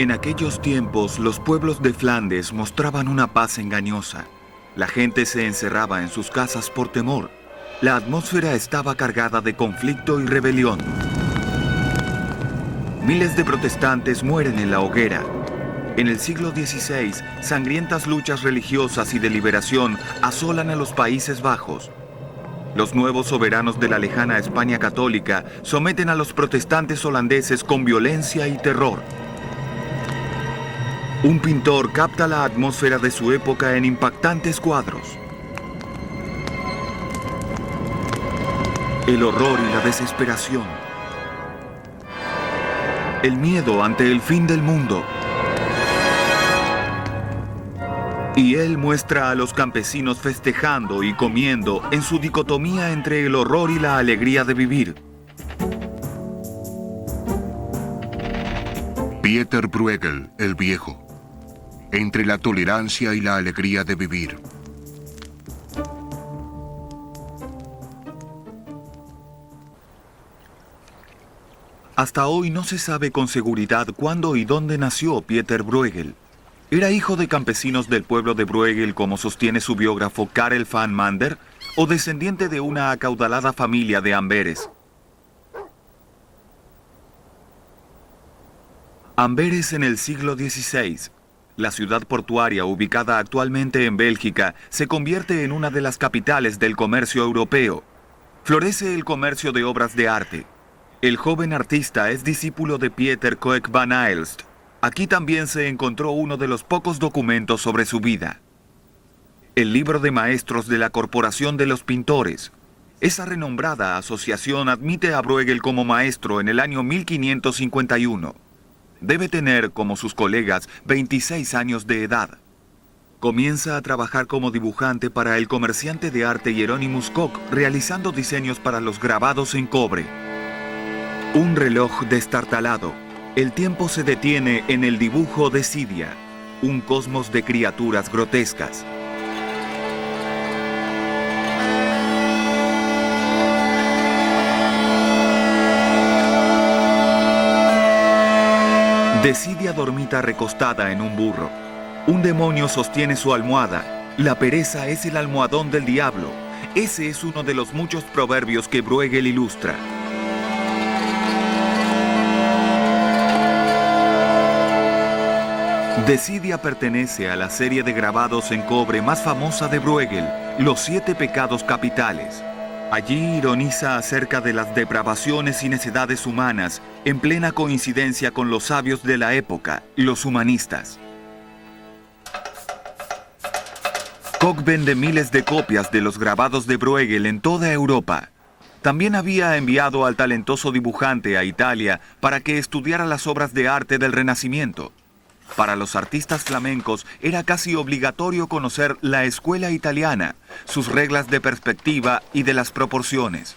En aquellos tiempos, los pueblos de Flandes mostraban una paz engañosa. La gente se encerraba en sus casas por temor. La atmósfera estaba cargada de conflicto y rebelión. Miles de protestantes mueren en la hoguera. En el siglo XVI, sangrientas luchas religiosas y de liberación asolan a los Países Bajos. Los nuevos soberanos de la lejana España católica someten a los protestantes holandeses con violencia y terror. Un pintor capta la atmósfera de su época en impactantes cuadros. El horror y la desesperación. El miedo ante el fin del mundo. Y él muestra a los campesinos festejando y comiendo en su dicotomía entre el horror y la alegría de vivir. Pieter Bruegel, el Viejo. Entre la tolerancia y la alegría de vivir. Hasta hoy no se sabe con seguridad cuándo y dónde nació Pieter Bruegel. ¿Era hijo de campesinos del pueblo de Bruegel, como sostiene su biógrafo Karel van Mander, o descendiente de una acaudalada familia de Amberes? Amberes en el siglo XVI. La ciudad portuaria, ubicada actualmente en Bélgica, se convierte en una de las capitales del comercio europeo. Florece el comercio de obras de arte. El joven artista es discípulo de Pieter Coek van Aelst. Aquí también se encontró uno de los pocos documentos sobre su vida. El libro de maestros de la Corporación de los Pintores. Esa renombrada asociación admite a Bruegel como maestro en el año 1551. Debe tener, como sus colegas, 26 años de edad. Comienza a trabajar como dibujante para el comerciante de arte Hieronymus Koch, realizando diseños para los grabados en cobre. Un reloj destartalado. El tiempo se detiene en el dibujo de Sidia, un cosmos de criaturas grotescas. Decidia dormita recostada en un burro. Un demonio sostiene su almohada. La pereza es el almohadón del diablo. Ese es uno de los muchos proverbios que Bruegel ilustra. Decidia pertenece a la serie de grabados en cobre más famosa de Bruegel, Los 7 pecados capitales. Allí ironiza acerca de las depravaciones y necedades humanas, en plena coincidencia con los sabios de la época, los humanistas. Koch vende miles de copias de los grabados de Bruegel en toda Europa. También había enviado al talentoso dibujante a Italia para que estudiara las obras de arte del Renacimiento. Para los artistas flamencos era casi obligatorio conocer la escuela italiana, sus reglas de perspectiva y de las proporciones.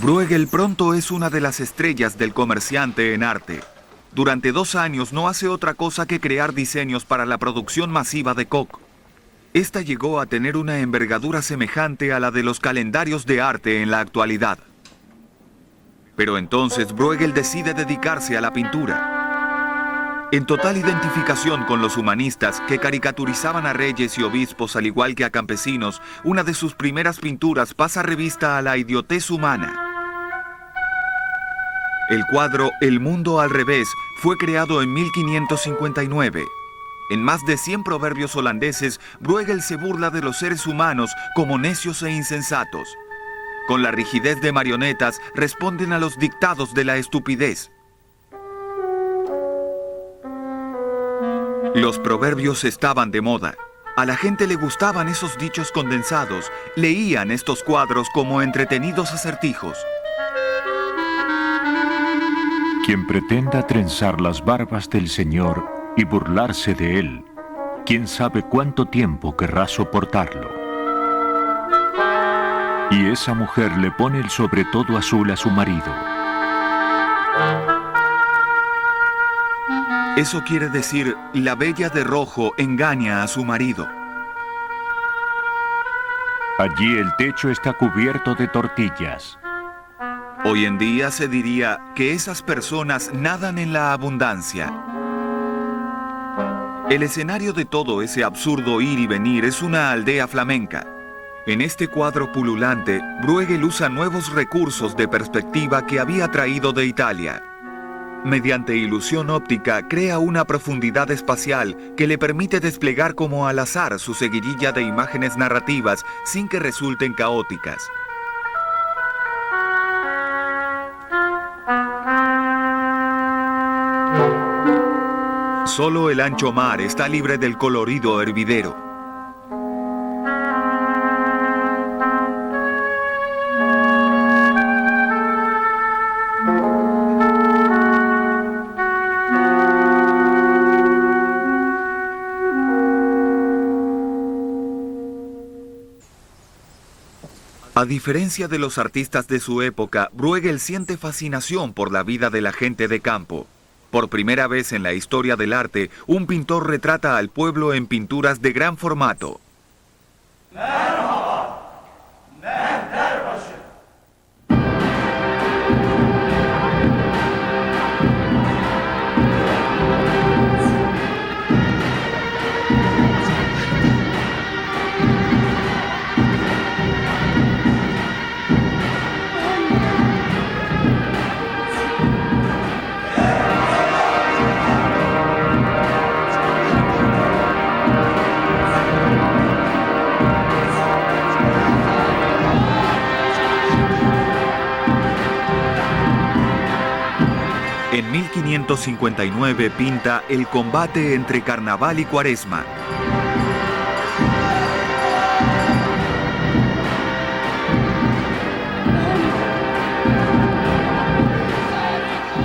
Bruegel pronto es una de las estrellas del comerciante en arte. Durante 2 años no hace otra cosa que crear diseños para la producción masiva de Koch. Esta llegó a tener una envergadura semejante a la de los calendarios de arte en la actualidad. Pero entonces Bruegel decide dedicarse a la pintura. En total identificación con los humanistas que caricaturizaban a reyes y obispos al igual que a campesinos, una de sus primeras pinturas pasa revista a la idiotez humana. El cuadro El mundo al revés fue creado en 1559. En más de 100 proverbios holandeses, Bruegel se burla de los seres humanos como necios e insensatos. Con la rigidez de marionetas, responden a los dictados de la estupidez. Los proverbios estaban de moda. A la gente le gustaban esos dichos condensados. Leían estos cuadros como entretenidos acertijos. Quien pretenda trenzar las barbas del Señor y burlarse de él, quién sabe cuánto tiempo querrá soportarlo. Y esa mujer le pone el sobretodo azul a su marido. Eso quiere decir, la bella de rojo engaña a su marido. Allí el techo está cubierto de tortillas. Hoy en día se diría que esas personas nadan en la abundancia. El escenario de todo ese absurdo ir y venir es una aldea flamenca. En este cuadro pululante, Bruegel usa nuevos recursos de perspectiva que había traído de Italia. Mediante ilusión óptica crea una profundidad espacial que le permite desplegar como al azar su seguidilla de imágenes narrativas sin que resulten caóticas. Solo el ancho mar está libre del colorido hervidero. A diferencia de los artistas de su época, Bruegel siente fascinación por la vida de la gente de campo. Por primera vez en la historia del arte, un pintor retrata al pueblo en pinturas de gran formato. En 1559 pinta El combate entre Carnaval y Cuaresma.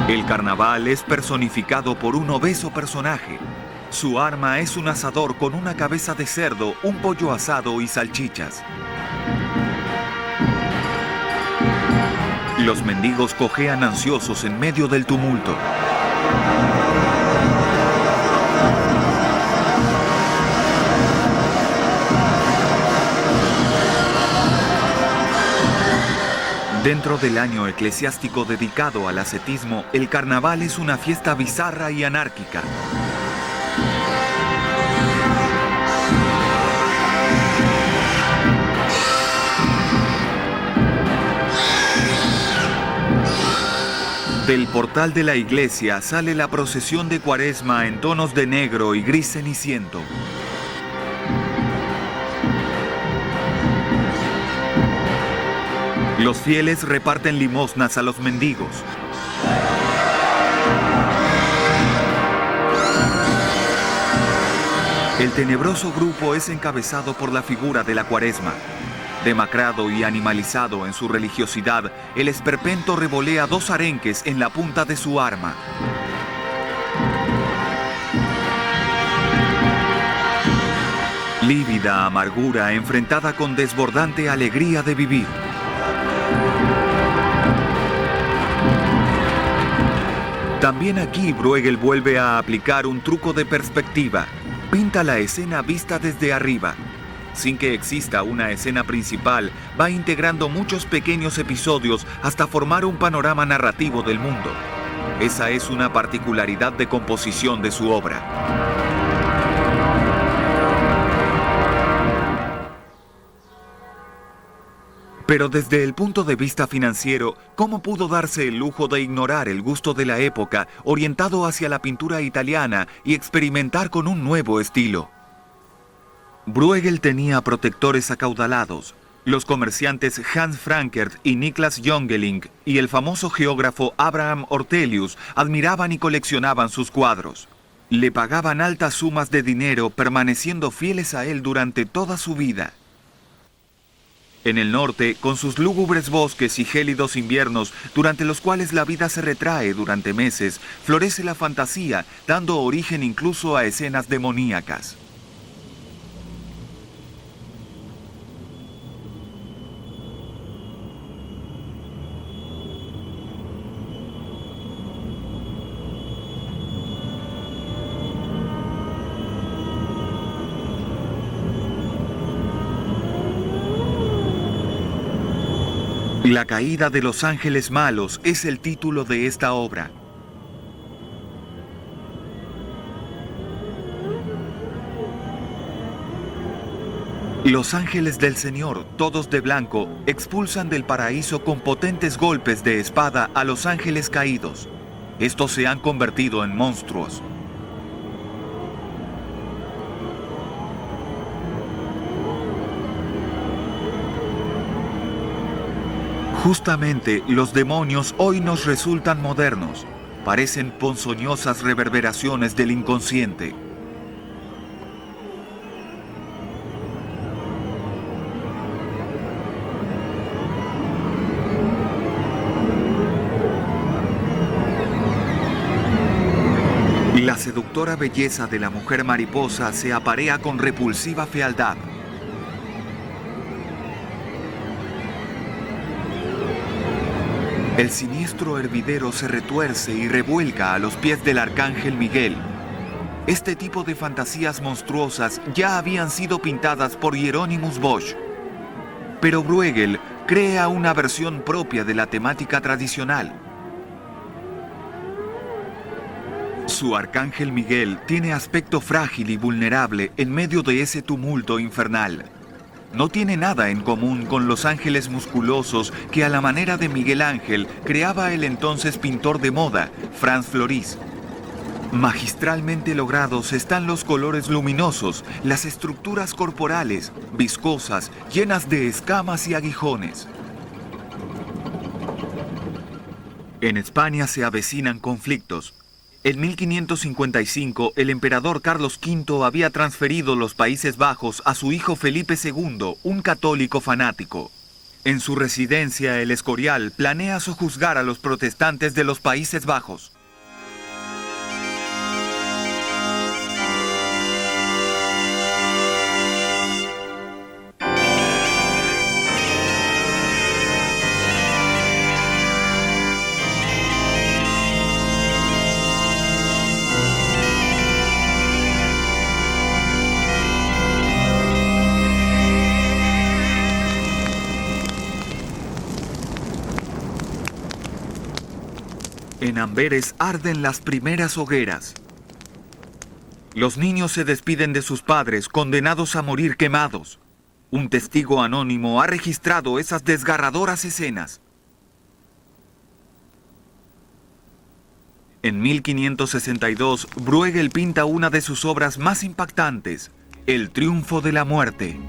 El carnaval es personificado por un obeso personaje. Su arma es un asador con una cabeza de cerdo, un pollo asado y salchichas. Los mendigos cojean ansiosos en medio del tumulto. Dentro del año eclesiástico dedicado al ascetismo, el carnaval es una fiesta bizarra y anárquica. Del portal de la iglesia sale la procesión de Cuaresma en tonos de negro y gris ceniciento. Los fieles reparten limosnas a los mendigos. El tenebroso grupo es encabezado por la figura de la Cuaresma. Demacrado y animalizado en su religiosidad, el esperpento revolea 2 arenques en la punta de su arma. Lívida amargura enfrentada con desbordante alegría de vivir. También aquí Bruegel vuelve a aplicar un truco de perspectiva. Pinta la escena vista desde arriba. Sin que exista una escena principal, va integrando muchos pequeños episodios hasta formar un panorama narrativo del mundo. Esa es una particularidad de composición de su obra. Pero desde el punto de vista financiero, ¿cómo pudo darse el lujo de ignorar el gusto de la época, orientado hacia la pintura italiana y experimentar con un nuevo estilo? Bruegel tenía protectores acaudalados, los comerciantes Hans Frankert y Niklas Jongeling y el famoso geógrafo Abraham Ortelius admiraban y coleccionaban sus cuadros. Le pagaban altas sumas de dinero permaneciendo fieles a él durante toda su vida. En el norte, con sus lúgubres bosques y gélidos inviernos, durante los cuales la vida se retrae durante meses, florece la fantasía, dando origen incluso a escenas demoníacas. La caída de los ángeles malos es el título de esta obra. Los ángeles del Señor, todos de blanco, expulsan del paraíso con potentes golpes de espada a los ángeles caídos. Estos se han convertido en monstruos. Justamente, los demonios hoy nos resultan modernos. Parecen ponzoñosas reverberaciones del inconsciente. La seductora belleza de la mujer mariposa se aparea con repulsiva fealdad. El siniestro hervidero se retuerce y revuelca a los pies del arcángel Miguel. Este tipo de fantasías monstruosas ya habían sido pintadas por Hieronymus Bosch. Pero Bruegel crea una versión propia de la temática tradicional. Su arcángel Miguel tiene aspecto frágil y vulnerable en medio de ese tumulto infernal. No tiene nada en común con los ángeles musculosos que a la manera de Miguel Ángel creaba el entonces pintor de moda, Franz Floris. Magistralmente logrados están los colores luminosos, las estructuras corporales, viscosas, llenas de escamas y aguijones. En España se avecinan conflictos. En 1555, el emperador Carlos V había transferido los Países Bajos a su hijo Felipe II, un católico fanático. En su residencia, el Escorial planea sojuzgar a los protestantes de los Países Bajos. En Amberes arden las primeras hogueras. Los niños se despiden de sus padres, condenados a morir quemados. Un testigo anónimo ha registrado esas desgarradoras escenas. En 1562, Bruegel pinta una de sus obras más impactantes, El triunfo de la muerte.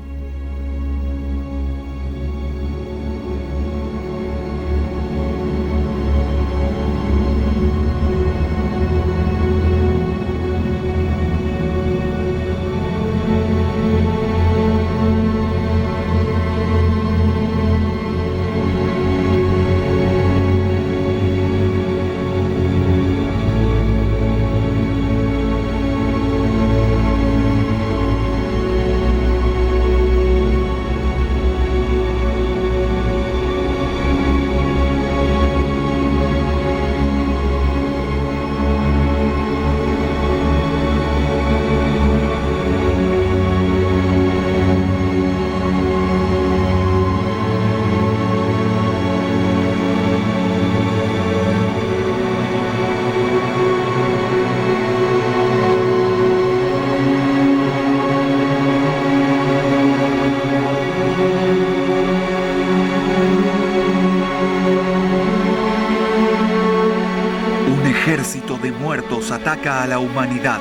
Ejército de muertos ataca a la humanidad.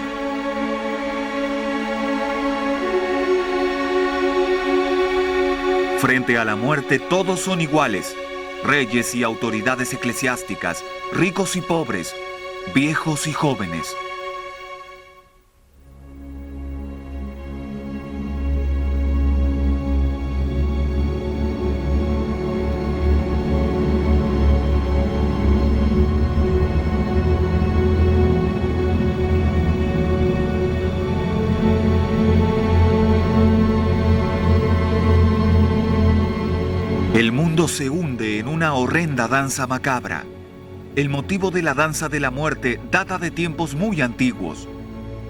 Frente a la muerte todos son iguales, reyes y autoridades eclesiásticas, ricos y pobres, viejos y jóvenes. El mundo se hunde en una horrenda danza macabra. El motivo de la danza de la muerte data de tiempos muy antiguos.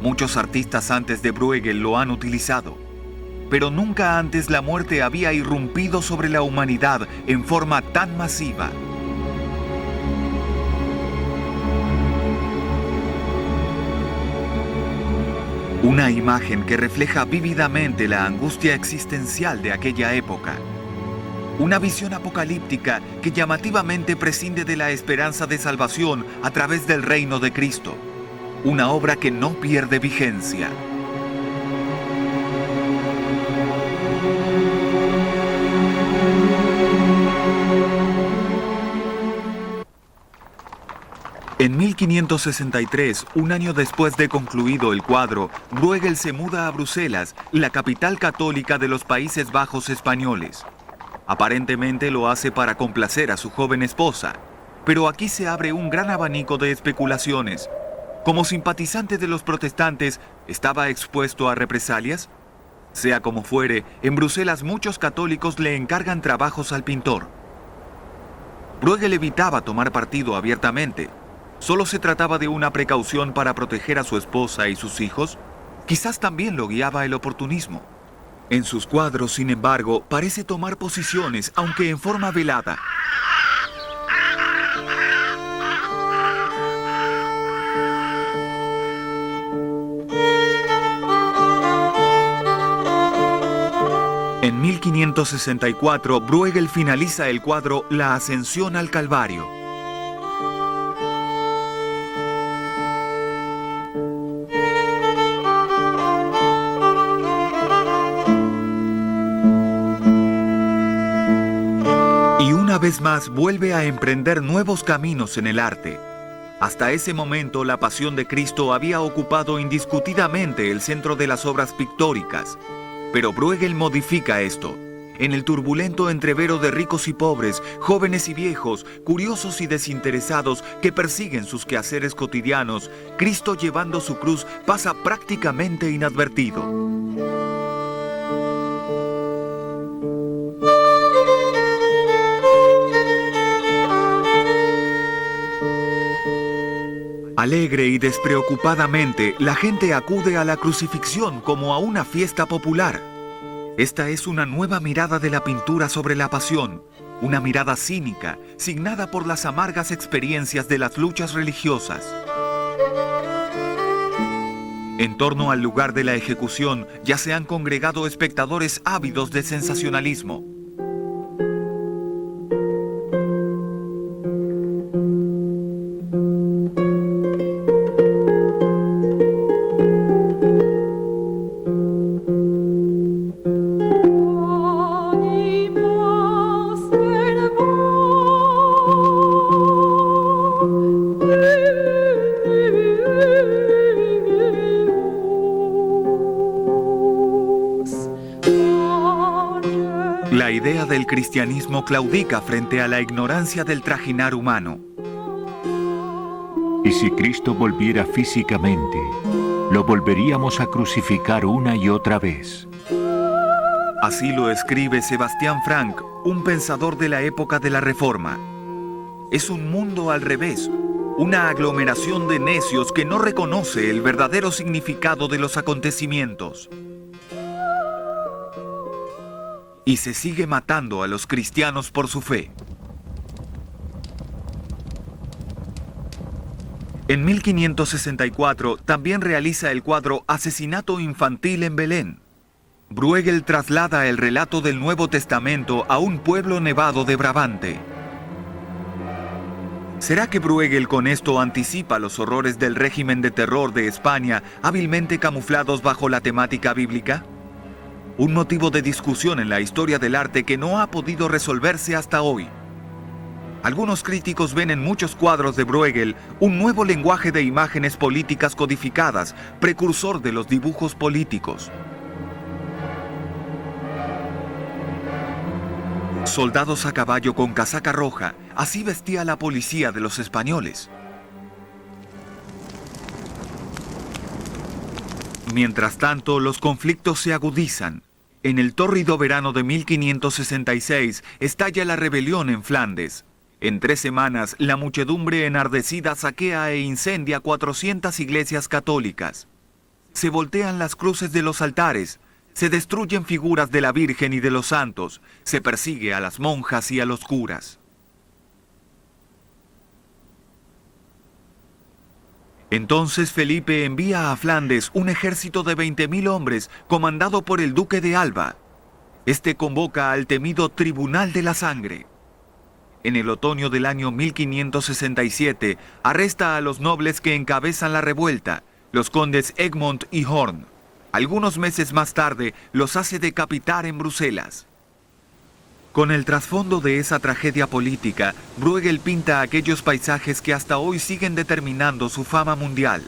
Muchos artistas antes de Bruegel lo han utilizado. pero nunca antes la muerte había irrumpido sobre la humanidad en forma tan masiva. Una imagen que refleja vívidamente la angustia existencial de aquella época. Una visión apocalíptica que llamativamente prescinde de la esperanza de salvación a través del reino de Cristo. Una obra que no pierde vigencia. En 1563, un año después de concluido el cuadro, Bruegel se muda a Bruselas, la capital católica de los Países Bajos españoles. Aparentemente lo hace para complacer a su joven esposa, pero aquí se abre un gran abanico de especulaciones. Como simpatizante de los protestantes, ¿estaba expuesto a represalias? Sea como fuere, en Bruselas muchos católicos le encargan trabajos al pintor. Bruegel evitaba tomar partido abiertamente. ¿Solo se trataba de una precaución para proteger a su esposa y sus hijos? Quizás también lo guiaba el oportunismo. En sus cuadros, sin embargo, parece tomar posiciones, aunque en forma velada. En 1564, Bruegel finaliza el cuadro La Ascensión al Calvario. Una vez más vuelve a emprender nuevos caminos en el arte. Hasta ese momento la Pasión de Cristo había ocupado indiscutidamente el centro de las obras pictóricas. Pero Bruegel modifica esto. En el turbulento entrevero de ricos y pobres, jóvenes y viejos, curiosos y desinteresados que persiguen sus quehaceres cotidianos, Cristo llevando su cruz pasa prácticamente inadvertido. Alegre y despreocupadamente, la gente acude a la crucifixión como a una fiesta popular. Esta es una nueva mirada de la pintura sobre la pasión, una mirada cínica, signada por las amargas experiencias de las luchas religiosas. En torno al lugar de la ejecución ya se han congregado espectadores ávidos de sensacionalismo. La idea del cristianismo claudica frente a la ignorancia del trajinar humano. Y si Cristo volviera físicamente, lo volveríamos a crucificar una y otra vez. Así lo escribe Sebastián Frank, un pensador de la época de la Reforma. Es un mundo al revés, una aglomeración de necios que no reconoce el verdadero significado de los acontecimientos. Y se sigue matando a los cristianos por su fe. En 1564 también realiza el cuadro Asesinato infantil en Belén. Bruegel traslada el relato del Nuevo Testamento a un pueblo nevado de Brabante. ¿Será que Bruegel con esto anticipa los horrores del régimen de terror de España, hábilmente camuflados bajo la temática bíblica? Un motivo de discusión en la historia del arte que no ha podido resolverse hasta hoy. Algunos críticos ven en muchos cuadros de Bruegel un nuevo lenguaje de imágenes políticas codificadas, precursor de los dibujos políticos. Soldados a caballo con casaca roja, así vestía la policía de los españoles. Mientras tanto, los conflictos se agudizan. En el tórrido verano de 1566 estalla la rebelión en Flandes. En 3 semanas, la muchedumbre enardecida saquea e incendia 400 iglesias católicas. Se voltean las cruces de los altares, Se destruyen figuras de la Virgen y de los santos. Se persigue a las monjas y a los curas. Entonces Felipe envía a Flandes un ejército de 20.000 hombres comandado por el duque de Alba. Este convoca al temido Tribunal de la Sangre. En el otoño del año 1567 arresta a los nobles que encabezan la revuelta, los condes Egmont y Horn. Algunos meses más tarde los hace decapitar en Bruselas. Con el trasfondo de esa tragedia política, Bruegel pinta aquellos paisajes que hasta hoy siguen determinando su fama mundial.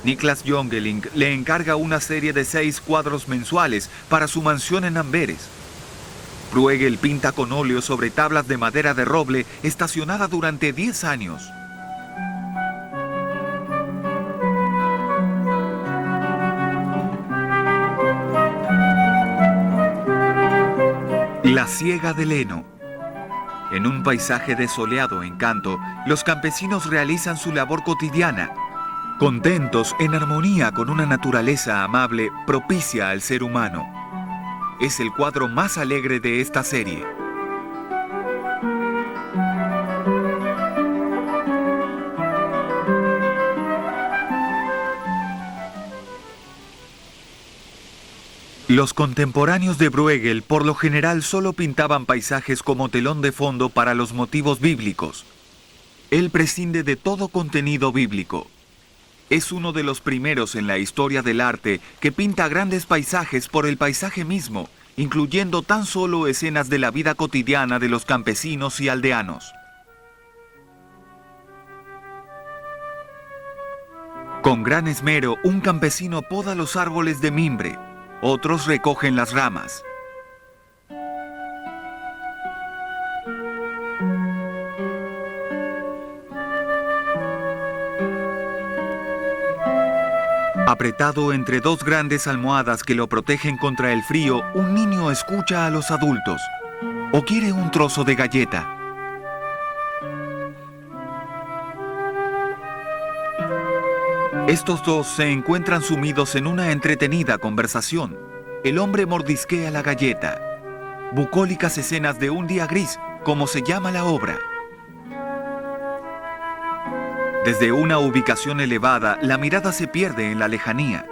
Niklas Jongeling le encarga una serie de 6 cuadros mensuales para su mansión en Amberes. Bruegel pinta con óleo sobre tablas de madera de roble estacionada durante 10 años. La siega de heno. En un paisaje de soleado encanto, los campesinos realizan su labor cotidiana, contentos en armonía con una naturaleza amable propicia al ser humano. Es el cuadro más alegre de esta serie. Los contemporáneos de Bruegel por lo general solo pintaban paisajes como telón de fondo para los motivos bíblicos. Él prescinde de todo contenido bíblico. Es uno de los primeros en la historia del arte que pinta grandes paisajes por el paisaje mismo, incluyendo tan solo escenas de la vida cotidiana de los campesinos y aldeanos. Con gran esmero, un campesino poda los árboles de mimbre. Otros recogen las ramas. Apretado entre 2 grandes almohadas que lo protegen contra el frío, un niño escucha a los adultos. O quiere un trozo de galleta. Estos dos se encuentran sumidos en una entretenida conversación. El hombre mordisquea la galleta. Bucólicas escenas de un día gris, como se llama la obra. Desde una ubicación elevada, la mirada se pierde en la lejanía.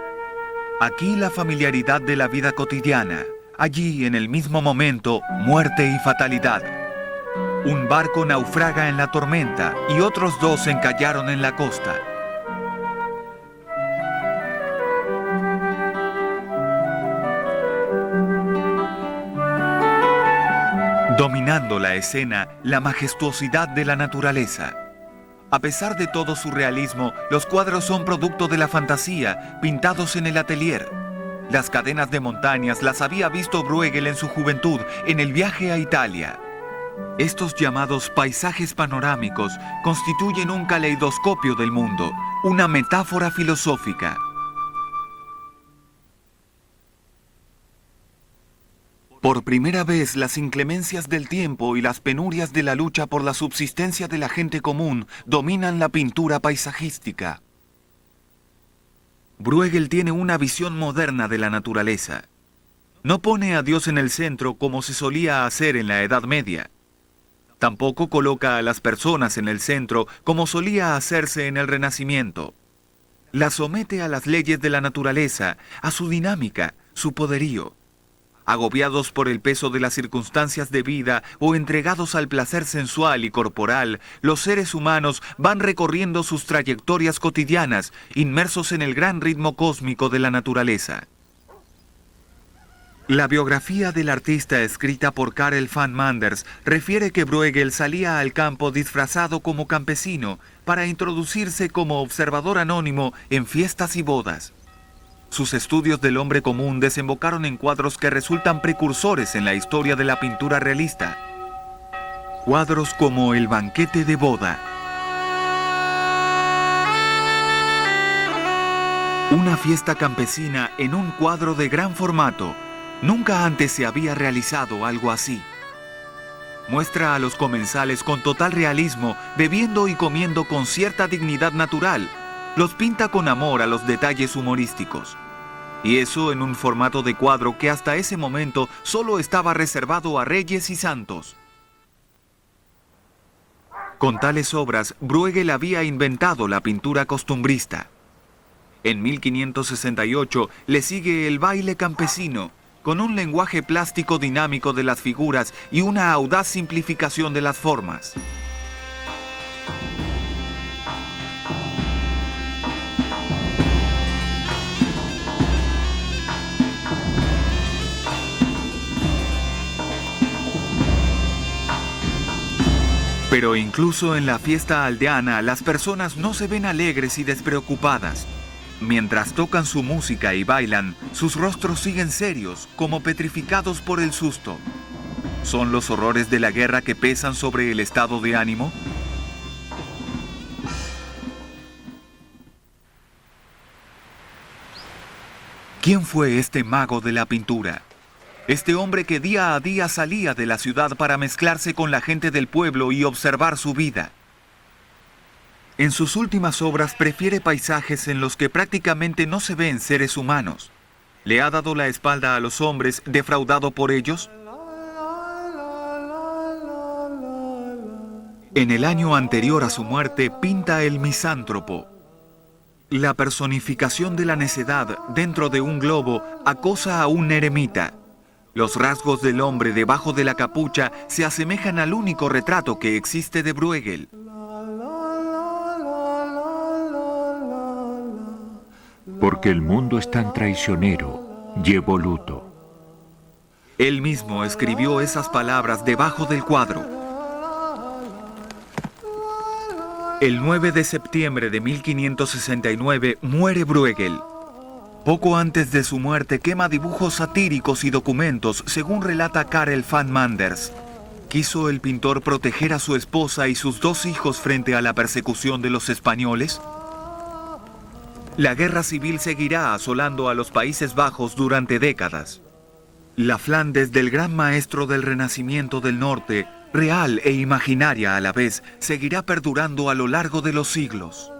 Aquí la familiaridad de la vida cotidiana. Allí, en el mismo momento, muerte y fatalidad. Un barco naufraga en la tormenta y otros 2 se encallaron en la costa. Dominando la escena, la majestuosidad de la naturaleza. A pesar de todo su realismo, los cuadros son producto de la fantasía, pintados en el atelier. Las cadenas de montañas las había visto Bruegel en su juventud, en el viaje a Italia. Estos llamados paisajes panorámicos constituyen un caleidoscopio del mundo, una metáfora filosófica. Por primera vez, las inclemencias del tiempo y las penurias de la lucha por la subsistencia de la gente común dominan la pintura paisajística. Bruegel tiene una visión moderna de la naturaleza. No pone a Dios en el centro como se solía hacer en la Edad Media. Tampoco coloca a las personas en el centro como solía hacerse en el Renacimiento. Las somete a las leyes de la naturaleza, a su dinámica, su poderío. Agobiados por el peso de las circunstancias de vida o entregados al placer sensual y corporal, los seres humanos van recorriendo sus trayectorias cotidianas, inmersos en el gran ritmo cósmico de la naturaleza. La biografía del artista escrita por Karel van Manders refiere que Bruegel salía al campo disfrazado como campesino para introducirse como observador anónimo en fiestas y bodas. Sus estudios del hombre común desembocaron en cuadros que resultan precursores en la historia de la pintura realista. Cuadros como El banquete de boda. Una fiesta campesina en un cuadro de gran formato. Nunca antes se había realizado algo así. Muestra a los comensales con total realismo, bebiendo y comiendo con cierta dignidad natural. Los pinta con amor a los detalles humorísticos. Y eso en un formato de cuadro que hasta ese momento solo estaba reservado a reyes y santos. Con tales obras, Bruegel había inventado la pintura costumbrista. En 1568 le sigue el baile campesino, con un lenguaje plástico dinámico de las figuras y una audaz simplificación de las formas. Pero incluso en la fiesta aldeana, las personas no se ven alegres y despreocupadas. Mientras tocan su música y bailan, sus rostros siguen serios, como petrificados por el susto. ¿Son los horrores de la guerra que pesan sobre el estado de ánimo? ¿Quién fue este mago de la pintura? Este hombre que día a día salía de la ciudad para mezclarse con la gente del pueblo y observar su vida. En sus últimas obras prefiere paisajes en los que prácticamente no se ven seres humanos. ¿Le ha dado la espalda a los hombres, defraudado por ellos? En el año anterior a su muerte pinta El Misántropo. La personificación de la necedad dentro de un globo acosa a un eremita. Los rasgos del hombre debajo de la capucha se asemejan al único retrato que existe de Bruegel. Porque el mundo es tan traicionero, llevo luto. Él mismo escribió esas palabras debajo del cuadro. El 9 de septiembre de 1569 muere Bruegel. Poco antes de su muerte quema dibujos satíricos y documentos, según relata Karel van Manders. ¿Quiso el pintor proteger a su esposa y sus 2 hijos frente a la persecución de los españoles? La guerra civil seguirá asolando a los Países Bajos durante décadas. La Flandes del gran maestro del Renacimiento del Norte, real e imaginaria a la vez, seguirá perdurando a lo largo de los siglos.